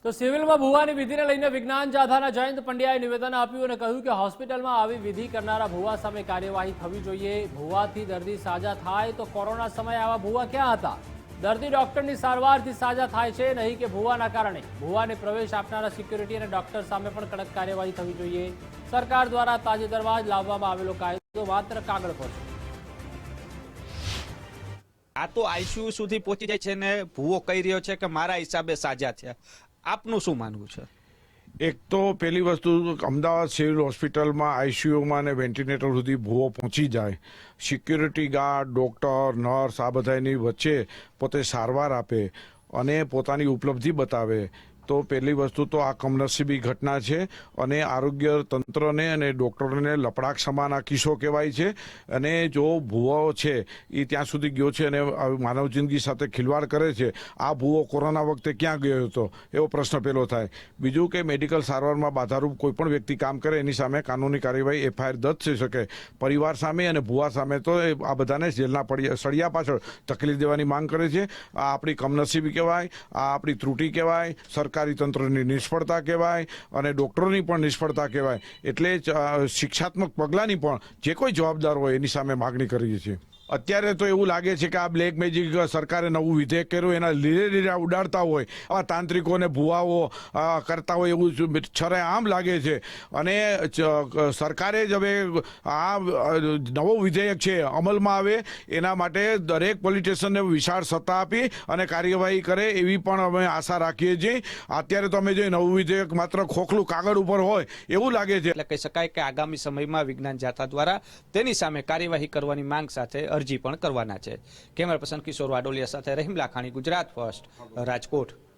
તો સિવિલમાં ભુવાની વિધિને લઈને વિજ્ઞાન જાથાના જયંત પંડ્યાએ નિવેદન આપ્યું અને કહ્યું કે હોસ્પિટલમાં આવી વિધિ કરનારા ભુવા સામે કાર્યવાહી થવી જોઈએ। ભુવાથી દર્દી સાજા થાય તો કોરોના સમયે આવા ભુવા ક્યાં હતા? દર્દી ડોક્ટરની સારવારથી સાજા થાય છે, નહીં કે ભુવાના કારણે। ભુવાને પ્રવેશ આપનારા સિક્યુરિટી અને ડોક્ટર સામે પણ કડક કાર્યવાહી થવી જોઈએ। સરકાર દ્વારા તાજેતરમાં જ લાવવામાં આવેલો કાયદો માત્ર કાગળ પર છે। આ તો આઈસીયુ સુધી પહોંચી જાય છે ને ભૂવો કહી રહ્યો છે કે મારા હિસાબે સાજા થયા। આપનું શું માનવું છે? એક તો પહેલી વસ્તુ, અમદાવાદ સિવિલ હોસ્પિટલમાં આઈસીયુમાં અને વેન્ટિલેટર સુધી ભૂવો પહોંચી જાય, સિક્યુરિટી ગાર્ડ, ડૉક્ટર, નર્સ આ બધાની વચ્ચે પોતે સારવાર આપે અને પોતાની ઉપલબ્ધિ બતાવે, તો પહેલી વસ્તુ તો આ કમનસીબી ઘટના છે અને આરોગ્ય તંત્રને અને ડૉક્ટરોને લપડાક સમાન આ કિસ્સો કહેવાય છે। અને જો ભૂવો છે એ ત્યાં સુધી ગયો છે અને માનવ જિંદગી સાથે ખિલવાડ કરે છે, આ ભૂવો કોરોના વખતે ક્યાં ગયો હતો એવો પ્રશ્ન પહેલો થાય। બીજું કે મેડિકલ સારવારમાં બાધારૂપ કોઈ પણ વ્યક્તિ કામ કરે એની સામે કાનૂની કાર્યવાહી એફઆઈઆર દર્જ થઈ શકે। પરિવાર સામે અને ભૂવા સામે તો આ બધાને જેલના સળિયા પાછળ ધકેલી દેવાની માંગ કરે છે। આ આપણી કમનસીબી કહેવાય, આ આપણી ત્રુટિ કહેવાય, સરકારી તંત્રની નિષ્ફળતા કહેવાય અને ડૉક્ટરોની પણ નિષ્ફળતા કહેવાય। એટલે જ શિક્ષાત્મક પગલાંની પણ જે કોઈ જવાબદાર હોય એની સામે માગણી કરીએ છીએ। અત્યારે તો એવું લાગે છે કે આ બ્લેક મેજિક સરકારે નવું વિધેયક કર્યું એના લીધે લીધે ઉડાડતા હોય, આવા તાંત્રિકોને ભુવાઓ કરતા હોય એવું છરેઆમ લાગે છે। અને સરકારે જ હવે આ નવો વિધેયક છે અમલમાં આવે એના માટે દરેક પોલીસ સ્ટેશનને વિશાળ સત્તા આપી અને કાર્યવાહી કરે એવી પણ અમે આશા રાખીએ છીએ। અત્યારે તો અમે જે નવું વિધેયક માત્ર ખોખલું કાગળ ઉપર હોય એવું લાગે છે। એટલે કહી શકાય કે આગામી સમયમાં વિજ્ઞાન જાથા દ્વારા તેની સામે કાર્યવાહી કરવાની માંગ સાથે અરજી પણ કરવાના છે। કેમેરા પર્સન કિશોર વાડોલિયા સાથે રહીમ લાખાણી, ગુજરાત ફર્સ્ટ, રાજકોટ।